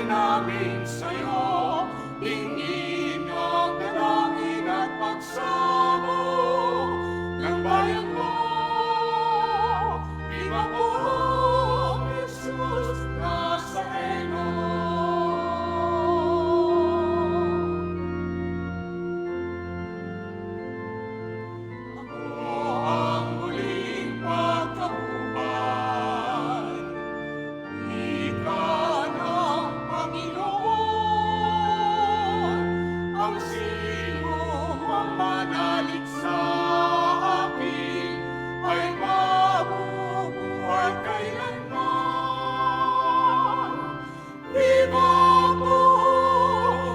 namin sa'yo, tingin ang dalangin at pagsamo ng bayan mo. Viva po, Jesus Nazareno. Ako ang muling pagkabuhay, ika ng Panginoon, ang sino ang manalig sa akin ay mabubuhay kailanman. Viva po,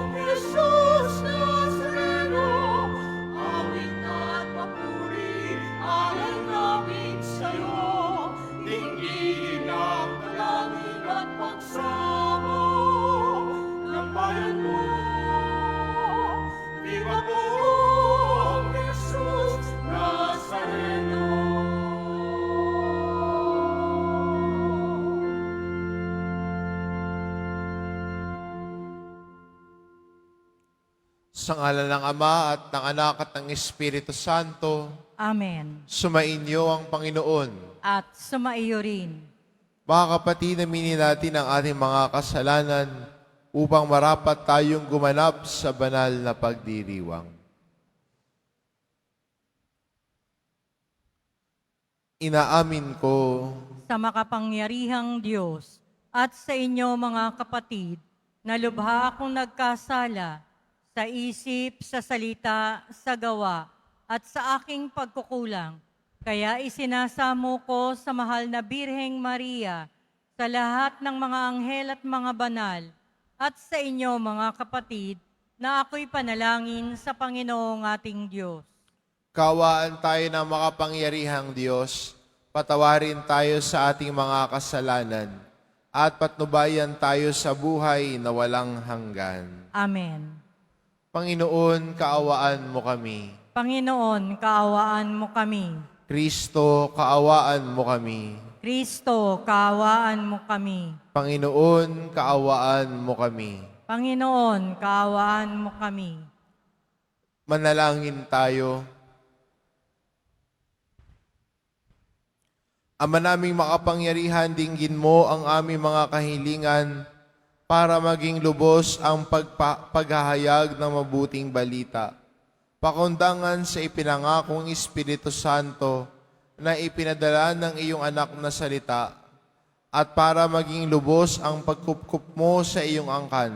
Jesus Nazareno, awit at papuri, alay namin sa'yo, tingin ang dalangin at pagsamo ng bayan mo. Viva po, Jesus Nazareno. Sa ngalan ng Ama at ng Anak at ng Espiritu Santo, Amen. sumainyo ang Panginoon. At sumaiyo rin. Mga kapatid, aminin natin ang ating mga kasalanan upang marapat tayong gumanap sa banal na pagdiriwang. Inaamin ko Sa makapangyarihang Diyos at sa inyo mga kapatid, na lubha akong nagkasala sa isip, sa salita, sa gawa, at sa aking pagkukulang. Kaya isinasamo ko sa mahal na Birheng Maria, sa lahat ng mga anghel at mga banal, at sa inyo mga kapatid, na ako'y panalangin sa Panginoong ating Diyos. kawaan tayo ng makapangyarihang Diyos, patawarin tayo sa ating mga kasalanan, at patnubayan tayo sa buhay na walang hanggan. Amen. Panginoon, kaawaan mo kami. Panginoon, kaawaan mo kami. Kristo, kaawaan mo kami. Kristo, kaawaan mo kami. Panginoon, kaawaan mo kami. Panginoon, kaawaan mo kami. Manalangin tayo. Ama naming makapangyarihan, dinggin mo ang aming mga kahilingan para maging lubos ang paghahayag ng mabuting balita. Pakundangan sa ipinangakong Espiritu Santo na ipinadala ng iyong anak na salita at para maging lubos ang pagkupkup mo sa iyong angkan.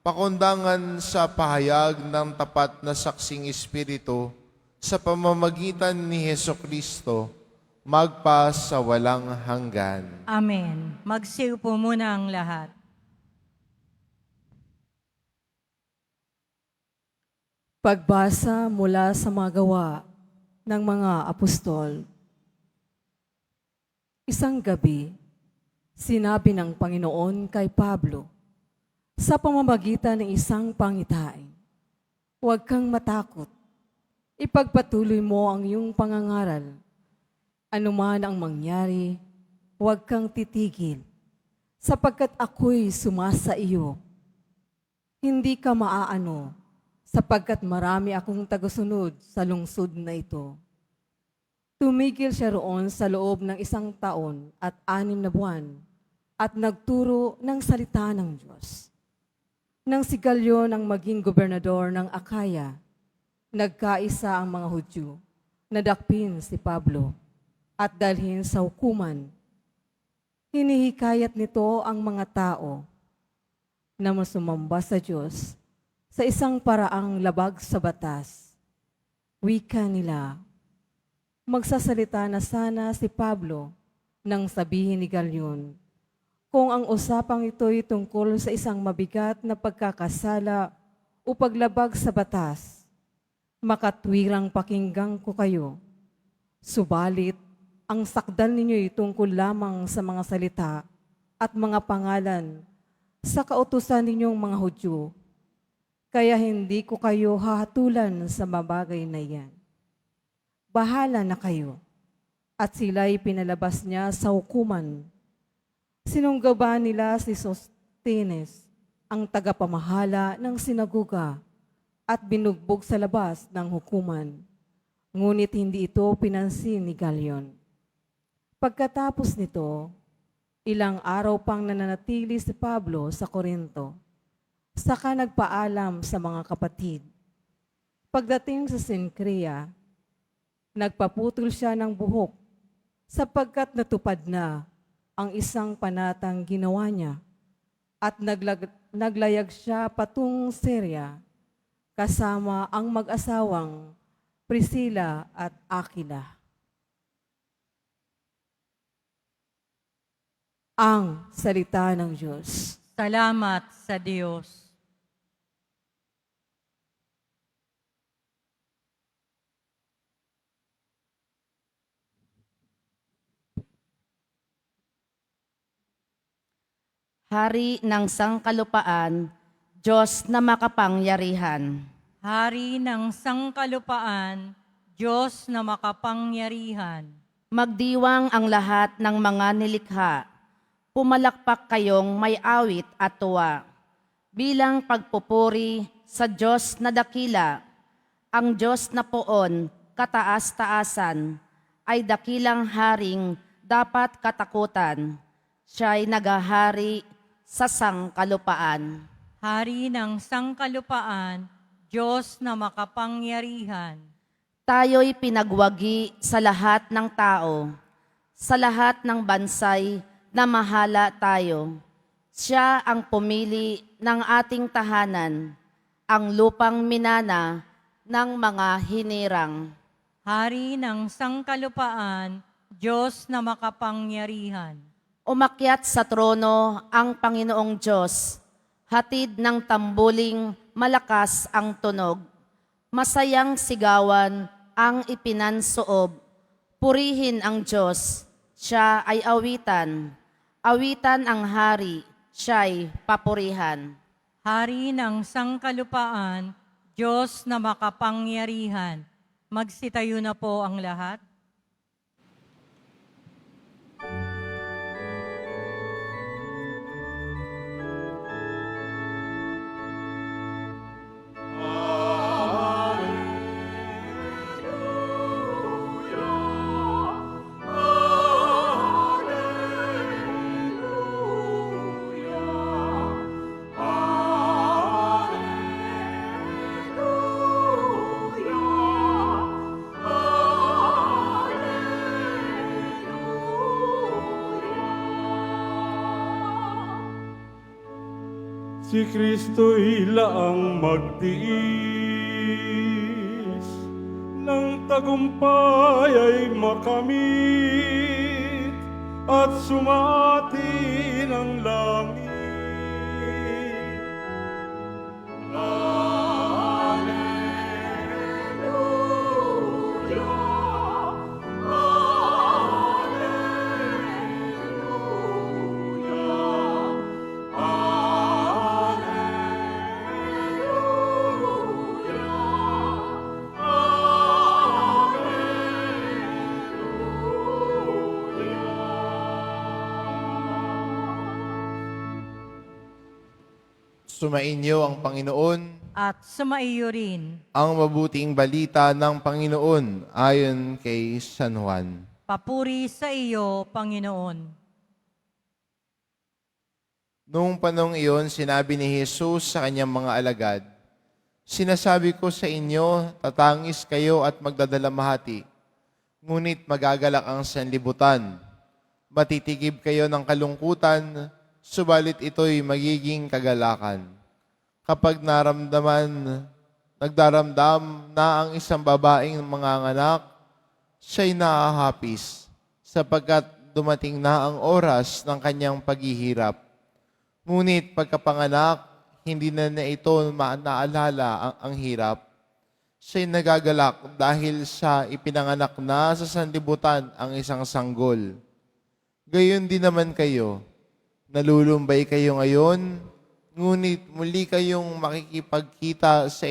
Pakundangan sa pahayag ng tapat na saksing Espiritu sa pamamagitan ni Hesukristo, magpa sa walang hanggan. Amen. Magsiupo muna ang lahat. Pagbasa mula sa mga gawa ng mga apostol. Isang gabi, sinabi ng Panginoon kay Pablo, sa pamamagitan ng isang pangitain, huwag kang matakot. Ipagpatuloy mo ang iyong pangangaral. Anuman ang mangyari, huwag kang titigil, sapagkat ako'y sumasa iyo. Hindi ka maaano, sapagkat marami akong tagasunod sa lungsod na ito. Tumigil siya roon sa loob ng 1 taon at 6 na buwan at nagturo ng salita ng Diyos. Nang si Galyo nang maging gobernador ng Akaya, nagkaisa ang mga Hudyo na dakpin si Pablo at dalhin sa hukuman. Hinihikayat nito ang mga tao na masumamba sa Diyos sa isang paraang labag sa batas. Wika nila, magsasalita na sana si Pablo nang sabihin ni Galyon, kung ang usapang ito'y tungkol sa isang mabigat na pagkakasala o paglabag sa batas, makatwirang pakinggan ko kayo. Subalit, ang sakdal ninyo'y tungkol lamang sa mga salita at mga pangalan sa kautusan ninyong mga Hudyo. Kaya hindi ko kayo hahatulan sa mabagay na yan. Bahala na kayo. At sila'y pinalabas niya sa hukuman. Sinunggaban nila si Sostenes, ang tagapamahala ng sinagoga at binugbog sa labas ng hukuman. Ngunit hindi ito pinansin ni Galion. Pagkatapos nito, ilang araw pang nananatili si Pablo sa Corinto. Saka nagpaalam sa mga kapatid. Pagdating sa Cencrea, nagpaputol siya ng buhok sapagkat natupad na ang isang panatang ginawa niya at naglayag siya patungong Syria kasama ang mag-asawang Priscilla at Aquila. Ang salita ng Diyos. Salamat sa Diyos. Hari ng sangkalupaan, Diyos na makapangyarihan. Hari ng sangkalupaan, Diyos na makapangyarihan. Magdiwang ang lahat ng mga nilikha. Pumalakpak kayong may awit at tuwa. Bilang pagpupuri sa Diyos na dakila, ang Diyos na poon, kataas-taasan, ay dakilang haring dapat katakutan. Siya'y nagahari sa sangkalupaan. Hari ng sangkalupaan, Diyos na makapangyarihan. Tayo'y pinagwagi sa lahat ng tao, sa lahat ng bansay na mahala tayo. Siya ang pumili ng ating tahanan, ang lupang minana ng mga hinirang. Hari ng sangkalupaan, Diyos na makapangyarihan. Umakyat sa trono ang Panginoong Diyos, hatid ng tambuling malakas ang tunog. Masayang sigawan ang ipinansoob. Purihin ang Diyos, siya ay awitan. Awitan ang hari, siya'y papurihan. Hari ng sangkalupaan, Diyos na makapangyarihan. Magsitayo na po ang lahat. Si Kristo'y laang magtiis, ng tagumpay ay makamit, at sumati ng langit. Sumainyo ang Panginoon, At sumaiyo rin. ang mabuting balita ng Panginoon ayon kay San Juan. Papuri sa iyo, Panginoon. Noong panong iyon, sinabi ni Jesus sa kanyang mga alagad, "Sinasabi ko sa inyo, tatangis kayo at magdadalamhati, ngunit magagalak ang sanlibutan. Matitigib kayo ng kalungkutan, subalit ito'y magiging kagalakan. Kapag nagdaramdam na ang isang babaeng manganganak, siya'y naahapis, sapagkat dumating na ang oras ng kanyang paghihirap. Ngunit pagkapanganak, hindi na ito naalala ang hirap. Siya'y nagagalak dahil sa ipinanganak na sa sanlibutan ang isang sanggol. Gayon din naman kayo. Nalulumbay kayo ngayon, ngunit muli kayong makikipagkita sa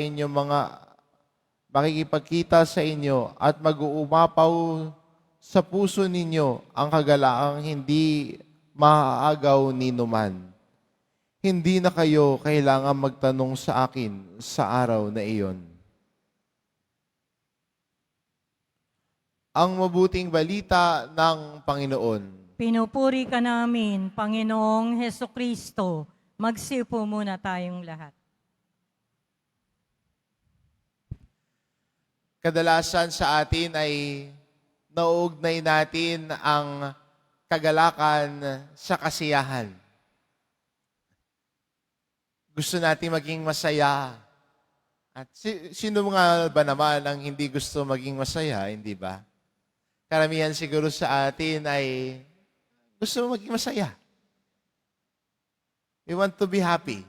inyo at mag-uumapaw sa puso ninyo ang kagalaang hindi maaagaw ni numan. hindi na kayo kailangan magtanong sa akin sa araw na iyon. Ang mabuting balita ng Panginoon. Pinupuri ka namin, Panginoong Heso Kristo. Magsiupo muna tayong lahat. Kadalasan sa atin ay nauugnay natin ang kagalakan sa kasiyahan. Gusto natin maging masaya. At sino nga ba naman ang hindi gusto maging masaya, hindi ba? Karamihan siguro sa atin ay gusto maging masaya. We want to be happy.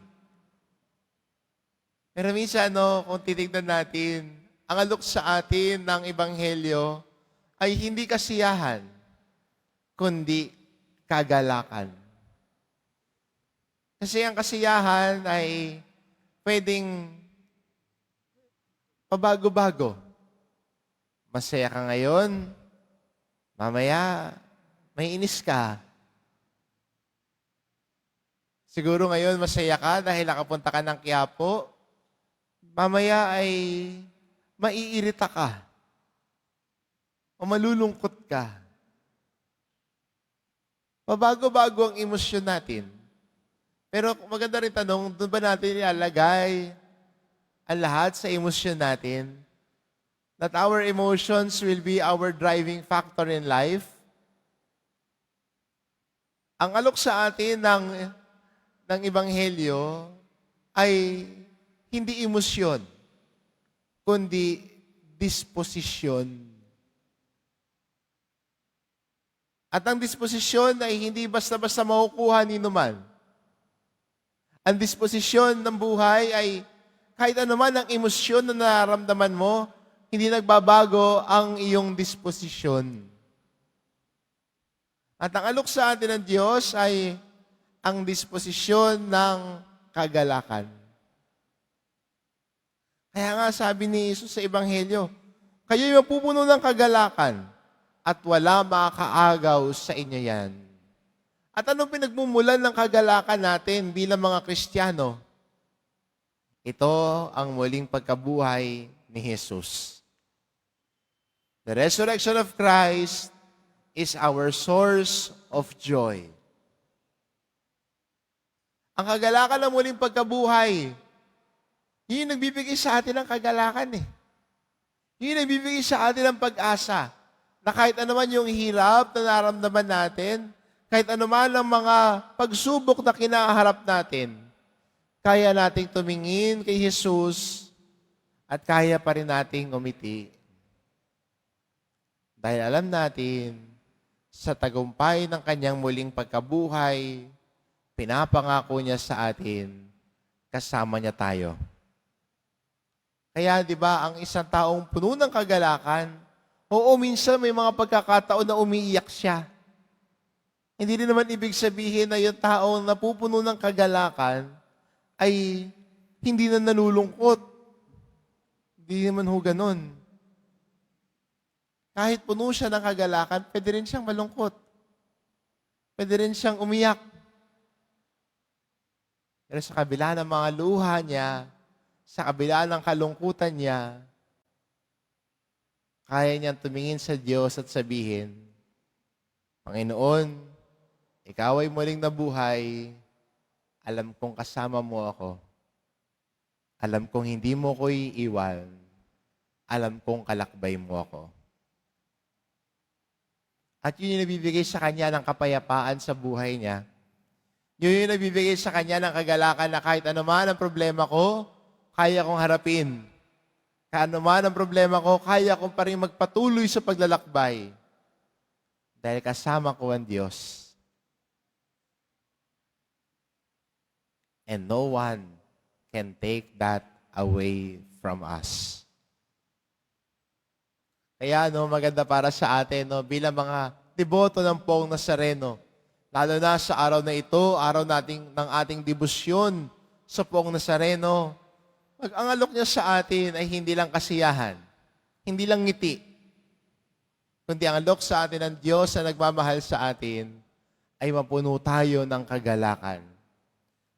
Pero minsan, kung titignan natin, ang alok sa atin ng Ebanghelyo ay hindi kasiyahan, kundi kagalakan. Kasi ang kasiyahan ay pwedeng pabago-bago. Masaya ka ngayon, mamaya may inis ka. Siguro ngayon masaya ka dahil nakapunta ka ng Quiapo, mamaya ay maiirita ka o malulungkot ka. Pabago-bago ang emosyon natin. Pero maganda rin tanong, doon ba natin ilalagay ang lahat sa emosyon natin? That our emotions will be our driving factor in life? Ang alok sa atin ng Ebanghelyo ay hindi emosyon, kundi disposisyon. At ang disposisyon ay hindi basta-basta makukuha ni numan. Ang disposisyon ng buhay ay kahit anuman ang emosyon na nararamdaman mo, hindi nagbabago ang iyong disposisyon. At ang alok sa atin ng Diyos ay ang disposisyon ng kagalakan. Kaya nga sabi ni Jesus sa Ebanghelyo, kayo'y mapupuno ng kagalakan at wala makakaagaw sa inyo yan. At anong pinagmumulan ng kagalakan natin bilang mga Kristiyano? Ito ang muling pagkabuhay ni Jesus. The resurrection of Christ is our source of joy. Ang kagalakan ng muling pagkabuhay, yun yung nagbibigay sa atin ng kagalakan eh. Yun yung nagbibigay sa atin ng pag-asa na kahit anuman yung hirap na naramdaman natin, kahit anuman ang mga pagsubok na kinaharap natin, kaya nating tumingin kay Jesus at kaya pa rin nating umiti. Dahil alam natin, sa tagumpay ng kanyang muling pagkabuhay, pinapangako niya sa atin, kasama niya tayo. Kaya, di ba, ang isang taong puno ng kagalakan, oo, minsan may mga pagkakataon na umiiyak siya. Hindi rin naman ibig sabihin na yung taong napupuno ng kagalakan ay hindi na nalulungkot. Hindi naman ho ganun. Kahit puno siya ng kagalakan, pwede rin siyang malungkot. Pwede rin siyang umiyak. Pero sa kabila ng mga luha niya, sa kabila ng kalungkutan niya, kaya niyang tumingin sa Diyos at sabihin, Panginoon, Ikaw ay muling nabuhay, alam kong kasama mo ako. Alam kong hindi mo ko iiwan. Alam kong kalakbay mo ako. At yun yung nabibigay sa kanya ng kapayapaan sa buhay niya. Yun yung nabibigay sa kanya ng kagalakan na kahit anuman ang problema ko, kaya kong harapin. Kahit anuman ang problema ko, kaya kong pa rin magpatuloy sa paglalakbay. Dahil kasama ko ang Diyos. And no one can take that away from us. Kaya maganda para sa atin bilang mga deboto ng Poong Nazareno, lalo na sa araw na ito, araw ng ating debosyon sa Poong Nazareno, ang alok niya sa atin ay hindi lang kasiyahan, hindi lang ngiti, kundi ang alok sa atin ng Diyos na nagmamahal sa atin ay mapuno tayo ng kagalakan.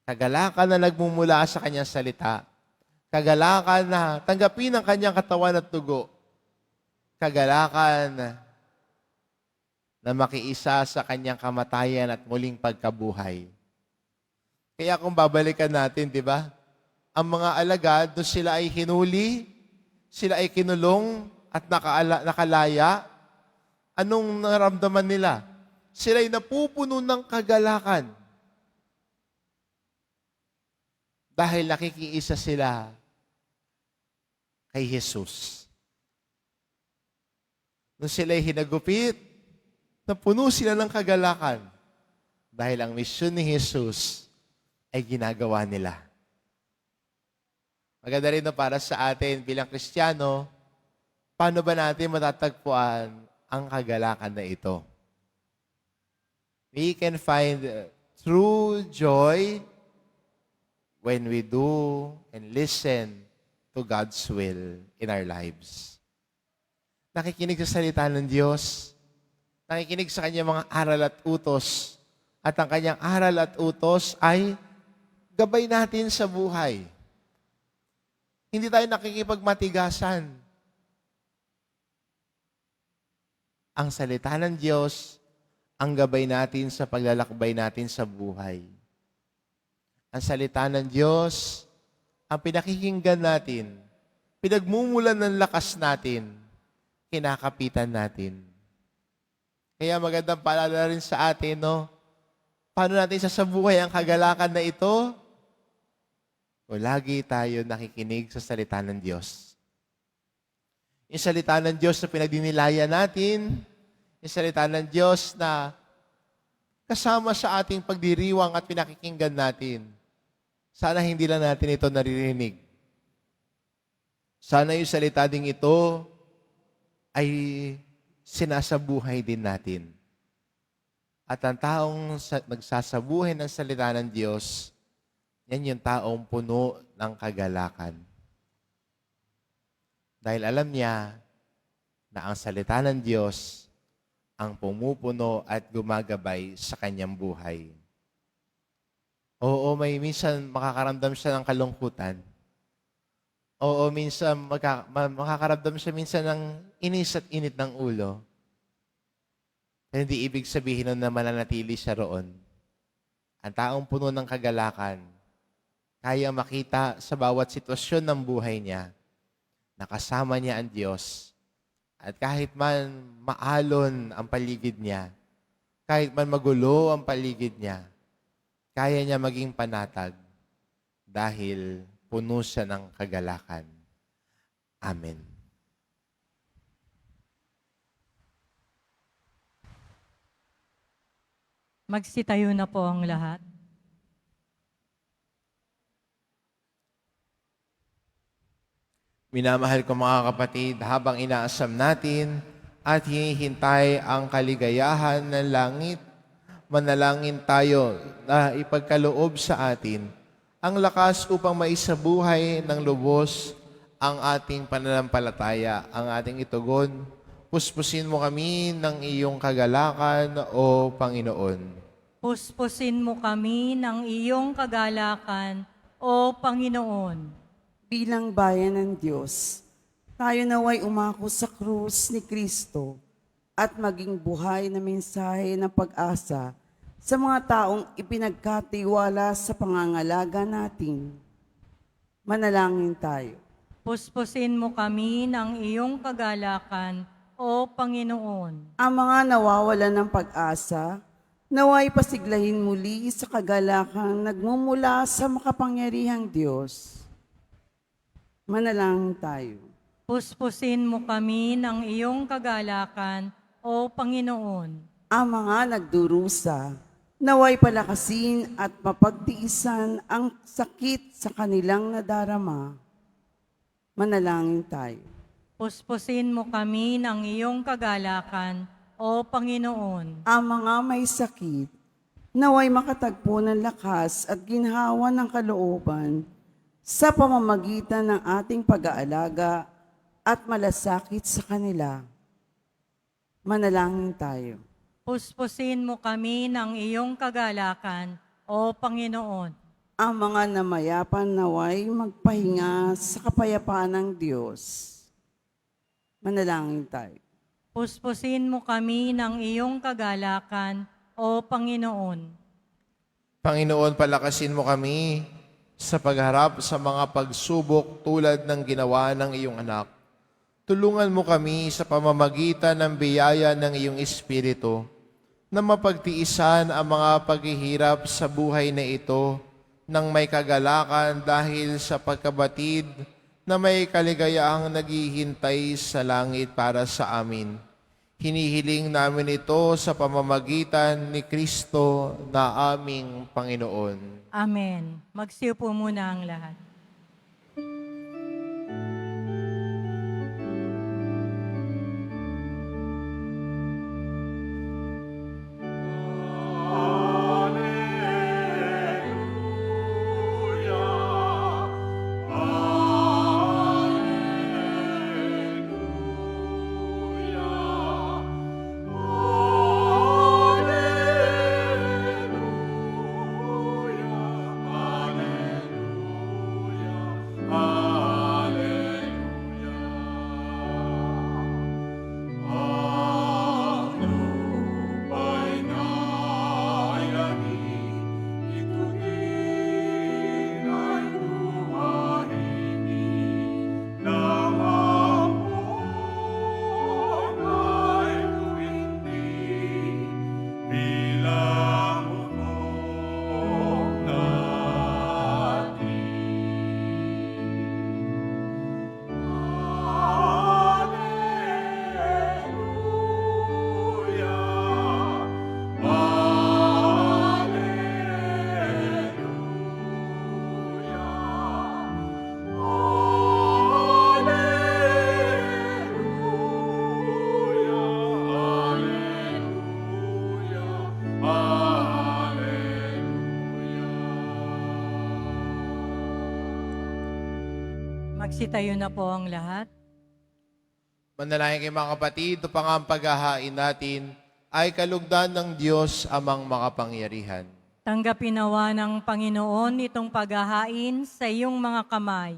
Kagalakan na nagmumula sa kanyang salita. Kagalakan na tanggapin ang kanyang katawan at dugo. Kagalakan na makiisa sa kanyang kamatayan at muling pagkabuhay. Kaya kung babalikan natin, di ba? Ang mga alagad, doon sila ay hinuli, sila ay kinulong at nakalaya. Anong naramdaman nila? Sila ay napupuno ng kagalakan. Dahil nakikiisa sila kay Jesus. Nung sila ay hinagupit, napuno sila ng kagalakan. Dahil ang misyon ni Jesus ay ginagawa nila. Maganda rin na para sa atin bilang Kristiyano, paano ba natin matatagpuan ang kagalakan na ito? We can find true joy when we do and listen to God's will in our lives. Nakikinig sa salita ng Diyos, nakikinig sa kanyang mga aral at utos, at ang kanyang aral at utos ay gabay natin sa buhay. Hindi tayo nakikipagmatigasan. Ang salita ng Diyos, ang gabay natin sa paglalakbay natin sa buhay. Ang salita ng Diyos, ang pinakikinggan natin, pinagmumulan ng lakas natin, kinakapitan natin. Kaya magandang paalala rin sa atin, no? Paano natin sasabuhay ang kagalakan na ito? O lagi tayo nakikinig sa salita ng Diyos. Yung salita ng Diyos na pinagdinilaya natin, yung salita ng Diyos na kasama sa ating pagdiriwang at pinakikinggan natin. Sana hindi lang natin ito naririnig. Sana yung salita ding ito ay sinasabuhay din natin. At ang taong nagsasabuhay ng salita ng Diyos, yan yung taong puno ng kagalakan. Dahil alam niya na ang salita ng Diyos ang pumupuno at gumagabay sa kanyang buhay. Oo, may minsan makakaramdam siya ng kalungkutan. Oo, minsan makakaramdam siya minsan ng inis at init ng ulo. Pero hindi ibig sabihin nun na mananatili siya roon. Ang taong puno ng kagalakan, kaya makita sa bawat sitwasyon ng buhay niya, nakasama niya ang Diyos. At kahit man maalon ang paligid niya, kahit man magulo ang paligid niya, kaya niya maging panatag dahil puno siya ng kagalakan. Amen. Magsitayo na po ang lahat. Minamahal ko mga kapatid, habang inaasam natin at hinihintay ang kaligayahan ng langit, manalangin tayo na ipagkaloob sa atin ang lakas upang maisabuhay ng lubos ang ating pananampalataya, ang ating itugon. Puspusin mo kami ng iyong kagalakan, O Panginoon. Puspusin mo kami ng iyong kagalakan, O Panginoon. Bilang bayan ng Diyos, tayo naway umako sa krus ni Kristo at maging buhay na mensahe ng pag-asa sa mga taong ipinagkatiwala sa pangangalaga natin. Manalangin tayo. Puspusin mo kami ng iyong kagalakan, O Panginoon. Ang mga nawawalan ng pag-asa, naway pasiglahin muli sa kagalakan nagmumula sa makapangyarihang Diyos. Manalangin tayo. Puspusin mo kami ng iyong kagalakan, O Panginoon. Ang mga nagdurusa, naway palakasin at mapagtiisan ang sakit sa kanilang nadarama. Manalangin tayo. Puspusin mo kami ng iyong kagalakan, O Panginoon. Ang mga may sakit, naway makatagpo ng lakas at ginhawa ng kalooban sa pamamagitan ng ating pag-aalaga at malasakit sa kanila. Manalangin tayo. Puspusin mo kami ng iyong kagalakan, O Panginoon. ang mga namayapan naway magpahinga sa kapayapaan ng Diyos. Manalangin tayo. Puspusin mo kami ng iyong kagalakan, O Panginoon. Panginoon, palakasin mo kami sa pagharap sa mga pagsubok tulad ng ginawa ng iyong anak. Tulungan mo kami sa pamamagitan ng biyaya ng iyong Espiritu na mapagtiisan ang mga paghihirap sa buhay na ito ng may kagalakan dahil sa pagkabatid na may kaligayahang naghihintay sa langit para sa amin. Hinihiling namin ito sa pamamagitan ni Kristo na aming Panginoon. Amen. Magsiupo muna ang lahat. Magsitayo na po ang lahat. Manalangin kayo mga kapatid, ito pa nga ang paghahain natin ay kalugdan ng Diyos amang makapangyarihan. Tanggapin nawa ng Panginoon itong paghahain sa iyong mga kamay,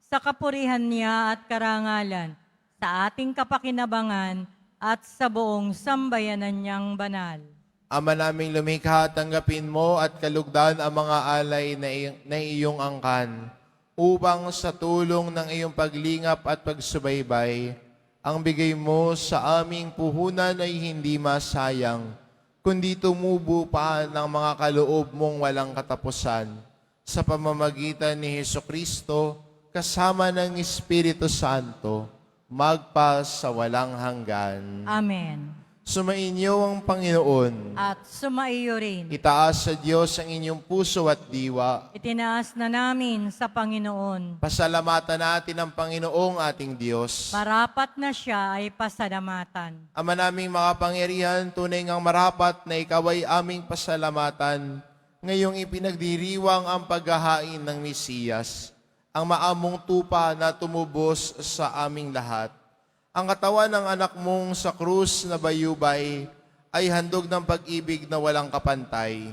sa kapurihan niya at karangalan, sa ating kapakinabangan at sa buong sambayanan niyang banal. Ama naming lumikha, tanggapin mo at kalugdan ang mga alay na iyong angkan, upang sa tulong ng iyong paglingap at pagsubaybay, ang bigay mo sa aming puhunan ay hindi masayang, kundi tumubo pa ng mga kaloob mong walang katapusan. Sa pamamagitan ni Hesukristo, kasama ng Espiritu Santo, magpa sa walang hanggan. Amen. Sumainyo ang Panginoon. At sumaiyo rin. Itaas sa Diyos ang inyong puso at diwa. Itinaas na namin sa Panginoon. Pasalamatan natin ang Panginoong ating Diyos. Marapat na siya ay pasalamatan. Ama naming makapangyarihan, tunay ngang marapat na ikaw ay aming pasalamatan. Ngayong ipinagdiriwang ang paghahain ng Mesiyas, ang maamong tupa na tumubos sa aming lahat. Ang katawan ng anak mong sa krus na bayubay ay handog ng pag-ibig na walang kapantay.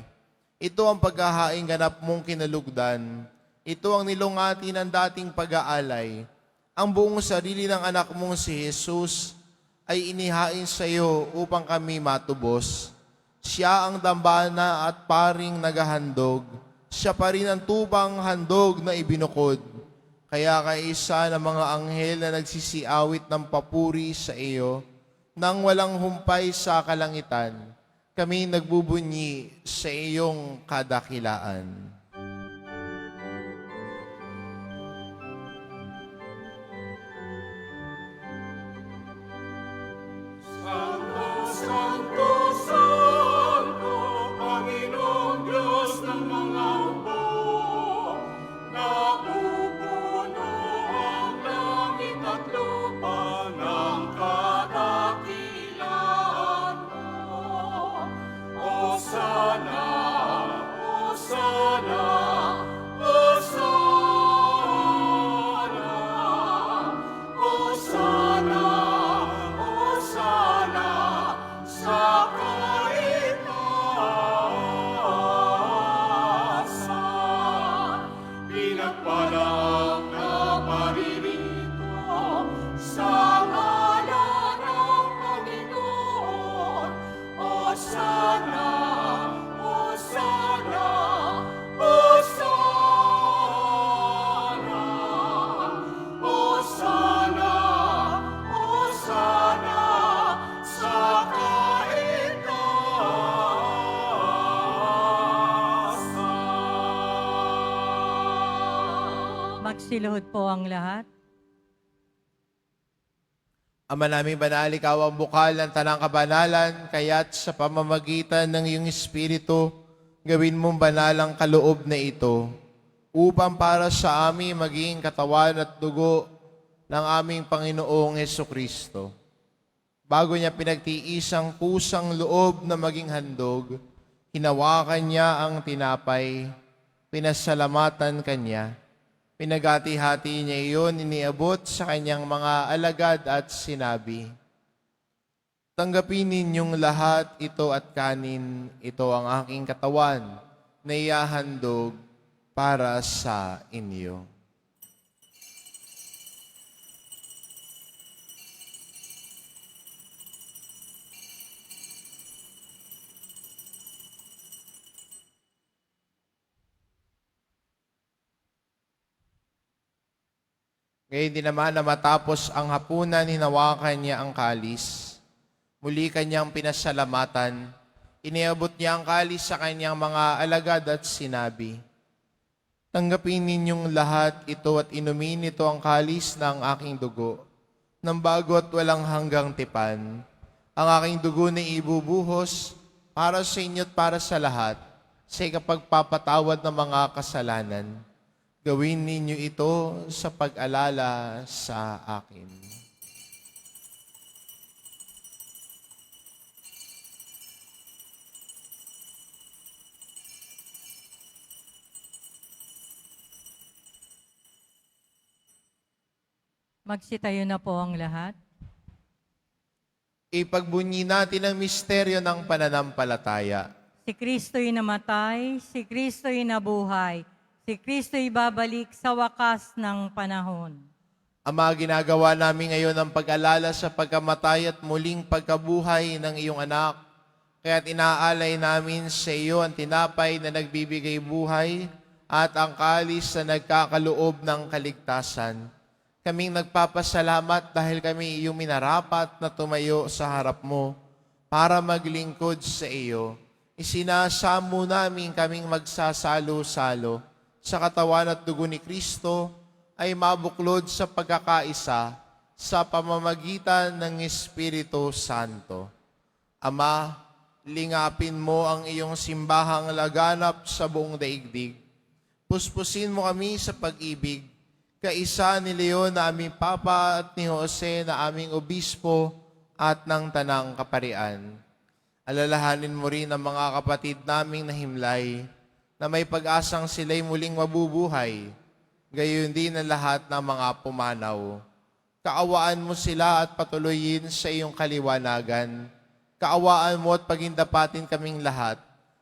Ito ang paghahaing ganap mong kinalugdan. Ito ang nilungati ng dating pag-aalay. Ang buong sarili ng anak mong si Jesus ay inihain sa iyo upang kami matubos. Siya ang dambana at paring nagahandog. Siya pa rin ang tubang handog na ibinukod. Kaya kaisa ng mga anghel na nagsisiawit ng papuri sa iyo, nang walang humpay sa kalangitan, kami nagbubunyi sa iyong kadakilaan. Sana Magsiluhod po ang lahat. Ama naming banal, ikaw ang bukal ng tanang kabanalan, kaya't sa pamamagitan ng iyong Espiritu, gawin mong banal ang kaloob na ito, upang para sa amin maging katawan at dugo ng aming Panginoong Hesukristo. Bago niya pinagtiis ang kusang loob na maging handog, hinawakan niya ang tinapay, pinasalamatan kanya. Pinagati-hati niya iyon, iniabot sa kanyang mga alagad at sinabi, "Tanggapin ninyong lahat ito at kanin, ito ang aking katawan na ihahandog para sa inyo." Ngayon din naman na matapos ang hapunan, hinawakan niya ang kalis. Muli kanyang pinasalamatan. Iniabot niya ang kalis sa kanyang mga alagad at sinabi, "Tanggapin ninyong lahat ito at inumin ito ang kalis ng aking dugo, ng bago at walang hanggang tipan. Ang aking dugo na ibubuhos para sa inyo at para sa lahat, sa ikapagpapatawad ng mga kasalanan. Gawin ninyo ito sa pag-alala sa akin." Magsitayo na po ang lahat. Ipagbunyi natin ang misteryo ng pananampalataya. Si Kristo'y namatay, si Kristo'y nabuhay, si Kristo'y babalik sa wakas ng panahon. Ama, ginagawa namin ngayon ang pag-alala sa pagkamatay at muling pagkabuhay ng iyong anak. Kaya't inaalay namin sa iyo ang tinapay na nagbibigay buhay at ang kalis na nagkakaloob ng kaligtasan. Kaming nagpapasalamat dahil kami iyong minarapat na tumayo sa harap mo para maglingkod sa iyo. Isinasamo namin kaming magsasalo-salo sa katawan at dugo ni Kristo ay mabuklod sa pagkakaisa sa pamamagitan ng Espiritu Santo. Ama, lingapin mo ang iyong simbahang laganap sa buong daigdig. Puspusin mo kami sa pag-ibig, kaisa ni Leon na aming Papa at ni Jose na aming Obispo at ng Tanang Kaparian. Alalahanin mo rin ang mga kapatid naming nahimlay na may pag-asang sila'y muling mabubuhay, gayon din ang lahat ng mga pumanaw. Kaawaan mo sila at patuloyin sa iyong kaliwanagan. Kaawaan mo at pagindapatin kaming lahat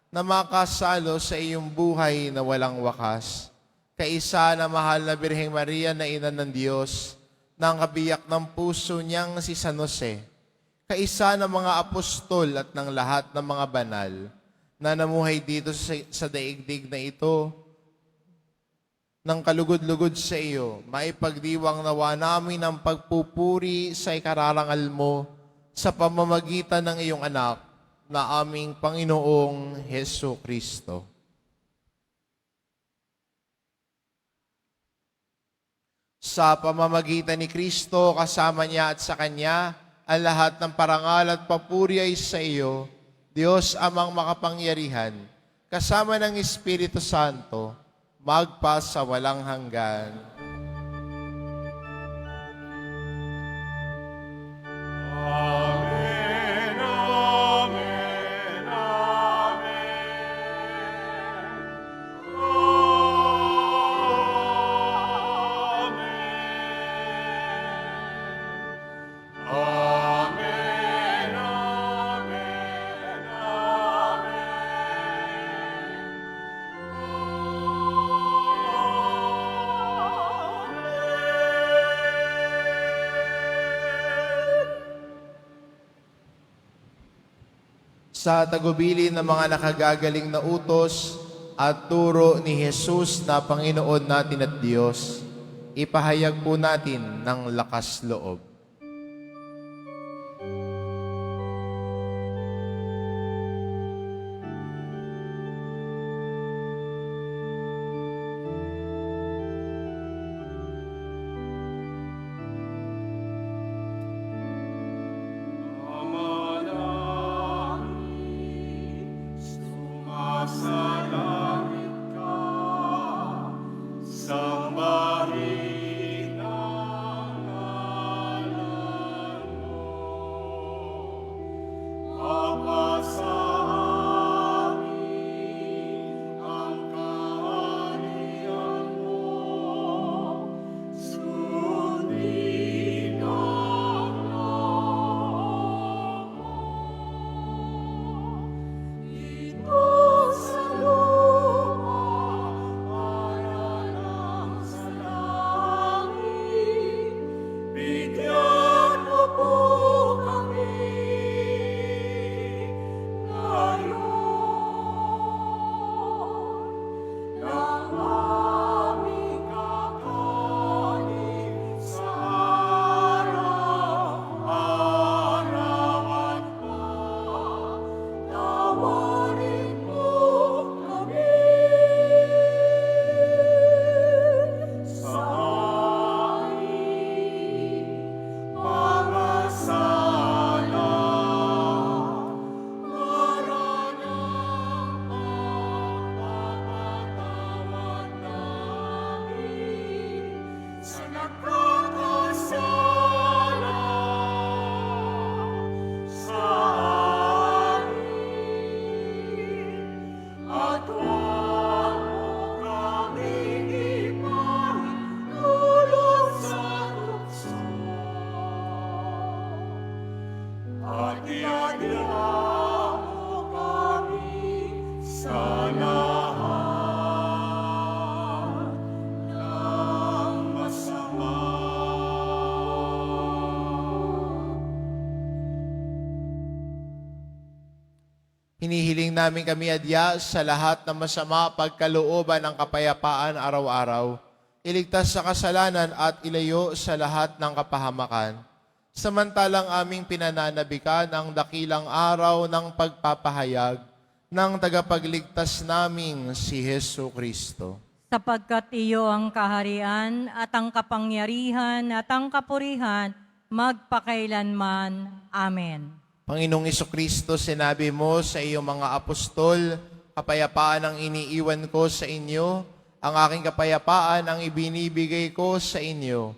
na makasalo sa iyong buhay na walang wakas. Kaisa na mahal na Birheng Maria na Ina ng Diyos, ng kabiyak ng puso niyang si San Jose, kaisa ng mga apostol at ng lahat ng mga banal na namuhay dito sa daigdig na ito, ng kalugod-lugod sa iyo, maipagdiwang nawa namin ang pagpupuri sa ikararangal mo sa pamamagitan ng iyong anak na aming Panginoong Heso Kristo. Sa pamamagitan ni Kristo, kasama niya at sa Kanya, ang lahat ng parangal at papuri ay sa iyo, Diyos amang makapangyarihan, kasama ng Espiritu Santo, magpa sa walang hanggan. Amen, amen, amen. Amen, amen, Sa tagubilin ng mga nakagagaling na utos at turo ni Jesus na Panginoon natin at Diyos, ipahayag po natin ng lakas loob. Hinihiling namin kami adya sa lahat ng masama pagkalooban ng kapayapaan araw-araw. Iligtas sa kasalanan at ilayo sa lahat ng kapahamakan. Samantalang aming pinananabikan ang dakilang araw ng pagpapahayag ng tagapagligtas naming si Hesu Kristo. Sapagkat iyo ang kaharian at ang kapangyarihan at ang kapurihan magpakailanman. Amen. Panginoong Kristo, sinabi mo sa iyong mga apostol, kapayapaan ang iniiwan ko sa inyo, ang aking kapayapaan ang ibinibigay ko sa inyo.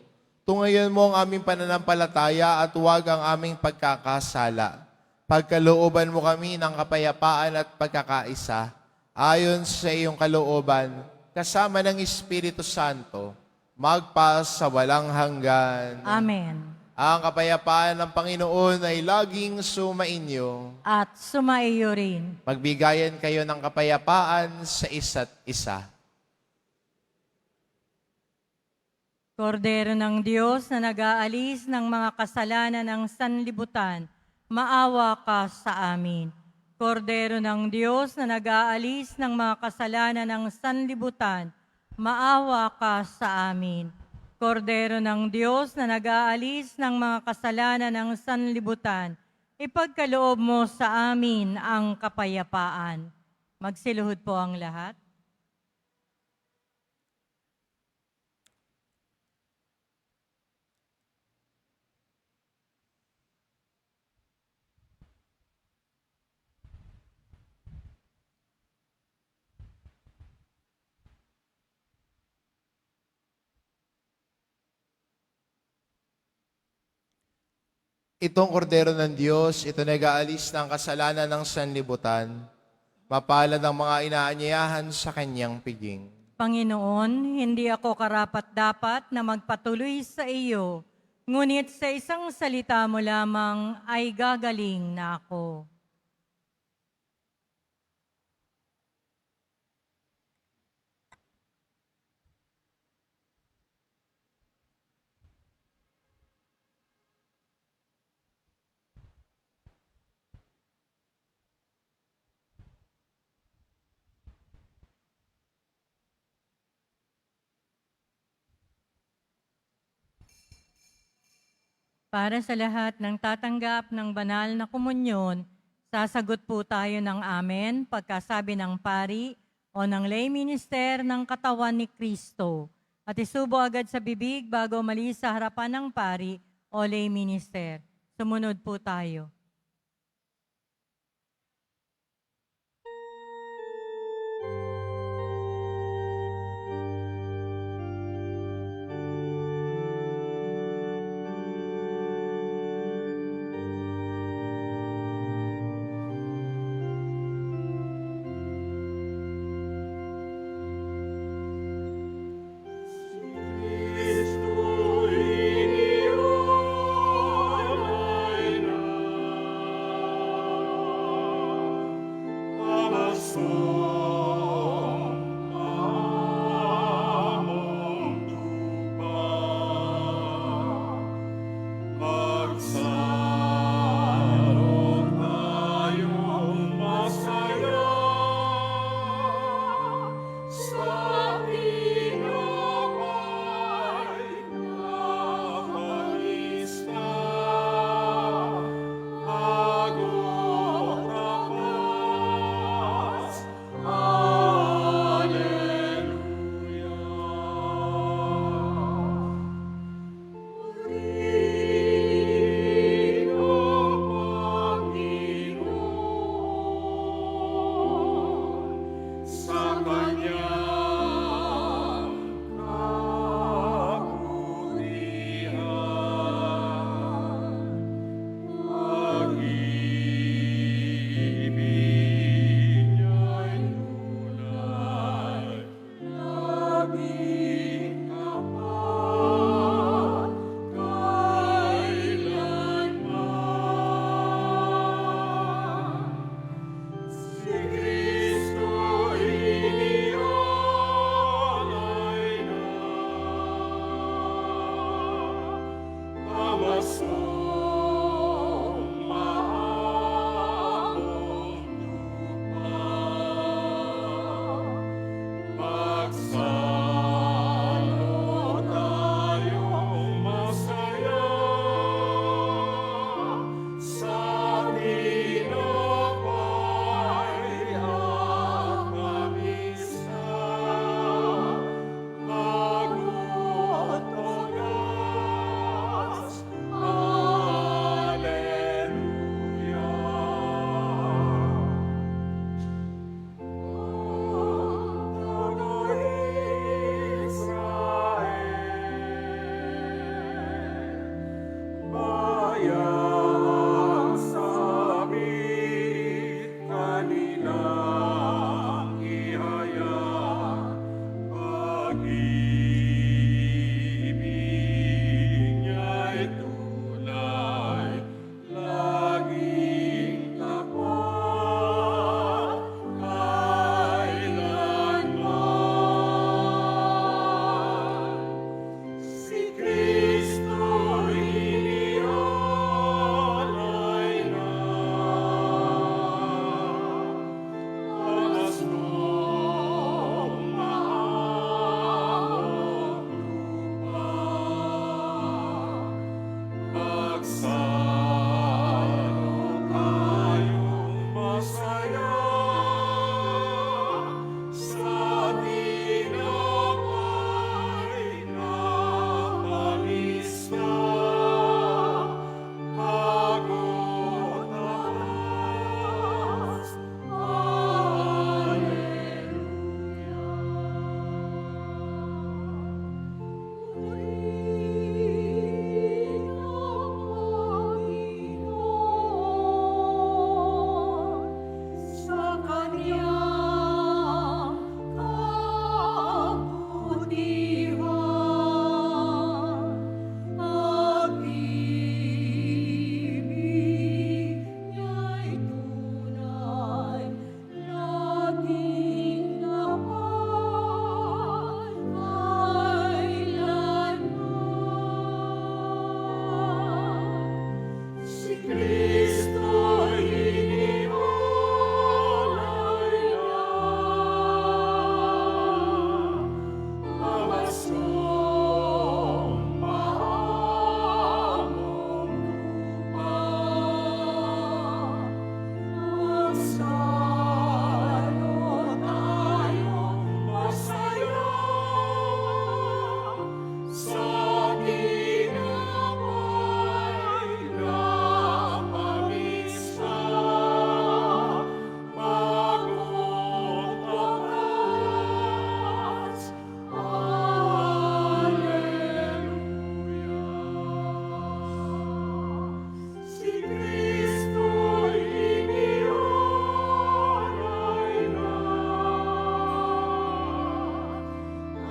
Tungayon mo ang aming pananampalataya at huwag ang aming pagkakasala. Pagkalooban mo kami ng kapayapaan at pagkakaisa, ayon sa iyong kalooban, kasama ng Espiritu Santo, magpa sa walang hanggan. Amen. Ang kapayapaan ng Panginoon ay laging sumainyo. At sumaiyo rin. Magbigayan kayo ng kapayapaan sa isa't isa. Kordero ng Diyos na nag-aalis ng mga kasalanan ng sanlibutan, maawa ka sa amin. Kordero ng Diyos na nag-aalis ng mga kasalanan ng sanlibutan, maawa ka sa amin. Kordero ng Diyos na nag-aalis ng mga kasalanan ng sanlibutan, ipagkaloob mo sa amin ang kapayapaan. Magsiluhod po ang lahat. Itong kordero ng Diyos, ito nag-aalis ng kasalanan ng sanlibutan. Mapalad ang mga inaanyayahan sa kanyang piging. Panginoon, hindi ako karapat-dapat na magpatuloy sa iyo, ngunit sa isang salita mo lamang ay gagaling na ako. Para sa lahat ng tatanggap ng banal na komunyon, sasagot po tayo ng amen pagkasabi ng pari o ng lay minister ng katawan ni Kristo. At isubo agad sa bibig bago umalis sa harapan ng pari o lay minister. Sumunod po tayo. Cristo inialay na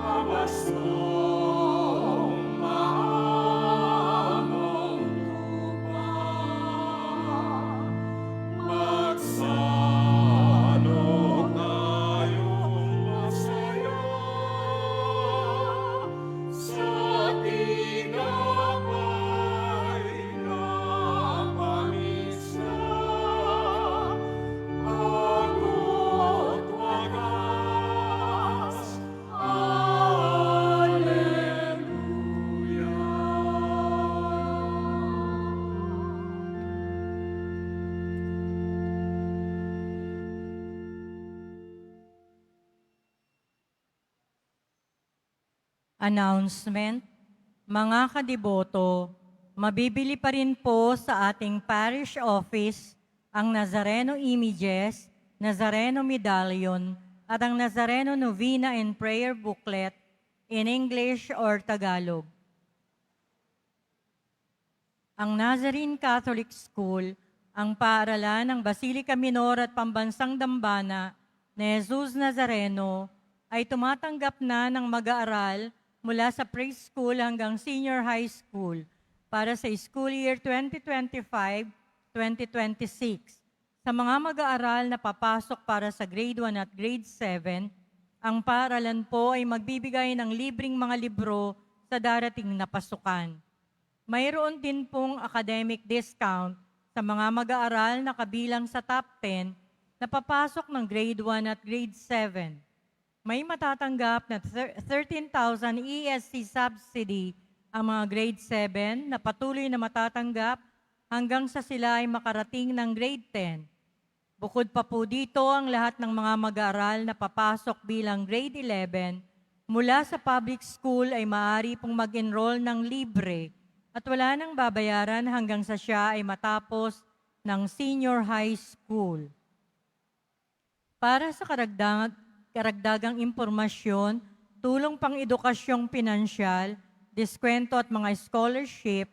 ang wastong maamong tupa. Magsalok tayong masaya sa tinapay na pamisa. Agot wagas, Announcement. Mga kadiboto, mabibili pa rin po sa ating parish office ang Nazareno Images, Nazareno Medallion, at ang Nazareno Novena and Prayer Booklet in English or Tagalog. Ang Nazarene Catholic School, ang paaralan ng Basilica Minor at Pambansang Dambana ni Jesus Nazareno, ay tumatanggap na ng mag-aaral mula sa preschool hanggang senior high school para sa school year 2025-2026. Sa mga mag-aaral na papasok para sa grade 1 at grade 7, ang paaralan po ay magbibigay ng libreng mga libro sa darating na pasukan. Mayroon din pong academic discount sa mga mag-aaral na kabilang sa top 10 na papasok ng grade 1 at grade 7. May matatanggap na 13,000 ESC subsidy ang mga grade 7 na patuloy na matatanggap hanggang sa sila ay makarating ng grade 10. Bukod pa po dito ang lahat ng mga mag-aaral na papasok bilang grade 11 mula sa public school ay maaari pong mag-enroll ng libre at wala nang babayaran hanggang sa siya ay matapos ng senior high school. Para sa karagdagang impormasyon, tulong pang edukasyong pinansyal, diskwento at mga scholarship,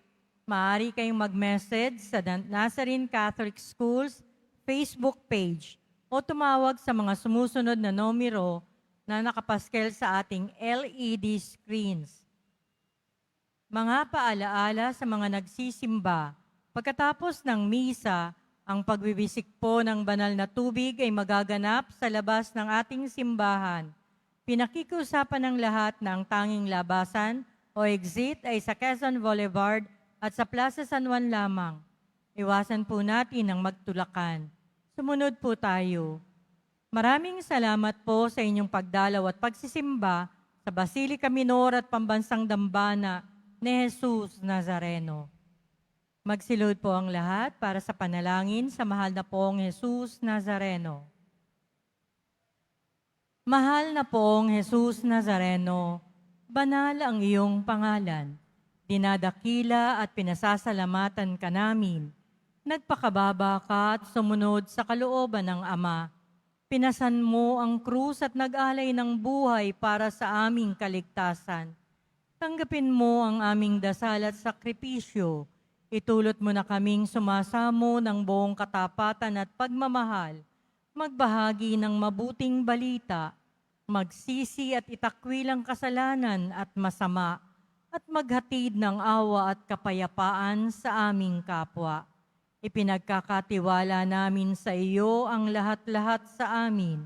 maaari kayong mag-message sa Nazarene Catholic Schools Facebook page o tumawag sa mga sumusunod na numero na nakapaskel sa ating LED screens. Mga paalaala sa mga nagsisimba, pagkatapos ng misa, ang pagbibisik po ng banal na tubig ay magaganap sa labas ng ating simbahan. Pinakikiusapan ng lahat na ang tanging labasan o exit ay sa Quezon Boulevard at sa Plaza San Juan lamang. Iwasan po natin ang magtulakan. Sumunod po tayo. Maraming salamat po sa inyong pagdalaw at pagsisimba sa Basilica Minor at Pambansang Dambana ni Jesus Nazareno. Magsilod po ang lahat para sa panalangin sa mahal na pong Jesus Nazareno. Mahal na pong Jesus Nazareno, banal ang iyong pangalan. Dinadakila at pinasasalamatan ka namin. Nagpakababa ka at sumunod sa kalooban ng Ama. Pinasan mo ang krus at nag-alay ng buhay para sa aming kaligtasan. Tanggapin mo ang aming dasal at sakripisyo. Itulot mo na kaming sumasamo ng buong katapatan at pagmamahal, magbahagi ng mabuting balita, magsisi at itakwil ang kasalanan at masama, at maghatid ng awa at kapayapaan sa aming kapwa. Ipinagkakatiwala namin sa iyo ang lahat-lahat sa amin.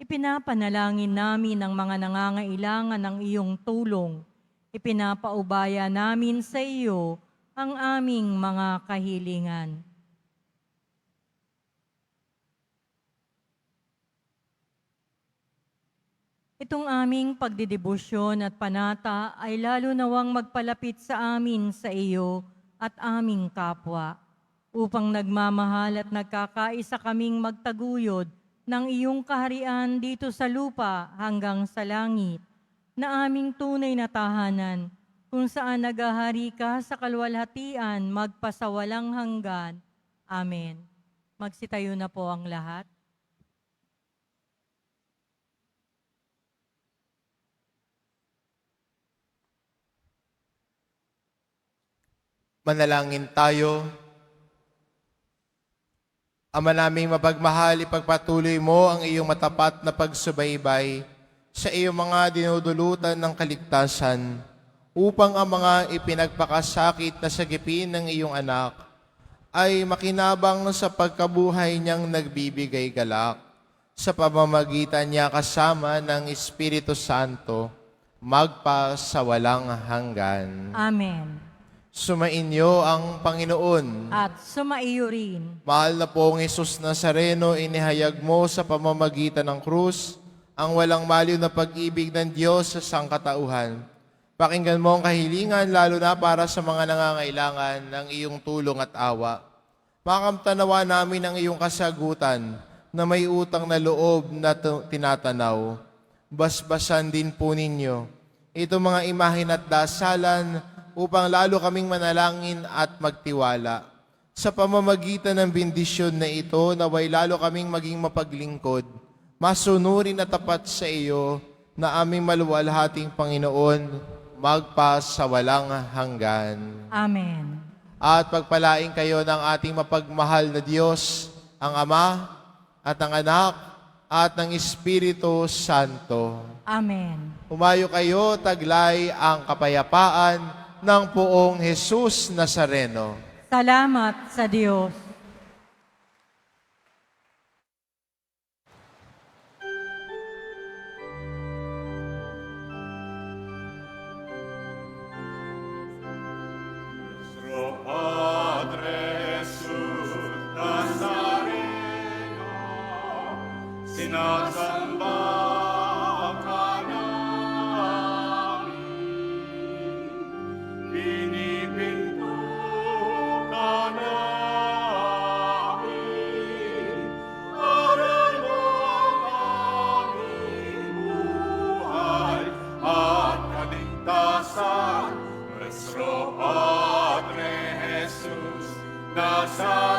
Ipinapanalangin namin ang mga nangangailangan ng iyong tulong. Ipinapaubaya namin sa iyo ang aming mga kahilingan. Itong aming pagdidibusyon at panata ay lalo nawang magpalapit sa amin sa iyo at aming kapwa, upang nagmamahal at nagkakaisa kaming magtaguyod ng iyong kaharian dito sa lupa hanggang sa langit, na aming tunay na tahanan, kung saan naghahari ka sa kalwalhatian magpasawalang hanggan. Amen. Magsitayo na po ang lahat. Manalangin tayo. Ama naming mapagmahal, ipagpatuloy mo ang iyong matapat na pagsubaybay sa iyong mga dinudulutan ng kaligtasan, upang ang mga ipinagpakasakit na sagipin ng iyong anak ay makinabang sa pagkabuhay niyang nagbibigay galak sa pamamagitan niya kasama ng Espiritu Santo, magpa sa walang hanggan. Amen. Sumainyo ang Panginoon. At sumaiyo rin. Mahal na pong Jesus Nazareno, inihayag mo sa pamamagitan ng krus ang walang maliw na pag-ibig ng Diyos sa sangkatauhan. Pakinggan mo ang kahilingan, lalo na para sa mga nangangailangan ng iyong tulong at awa. Makamtanawa namin ang iyong kasagutan na may utang na loob na tinatanaw. Basbasan din po ninyo ito mga imahin at dasalan upang lalo kaming manalangin at magtiwala. Sa pamamagitan ng bendisyon na ito, naway lalo kaming maging mapaglingkod, masunurin at tapat sa iyo na aming maluwalhating Panginoon, magpa sa walang hanggan. Amen. At pagpalain kayo ng ating mapagmahal na Diyos, ang Ama at ang Anak at ng Espiritu Santo. Amen. Humayo kayo, taglay ang kapayapaan ng poong Jesus Nazareno. Salamat sa Diyos. Nuestro Padre Jesús Nazareno, sinasamba ka namin, pinipinto ka namin, aral mo ang aming buhay at kaligtasan. Nuestro Padre Jesús Nazareno,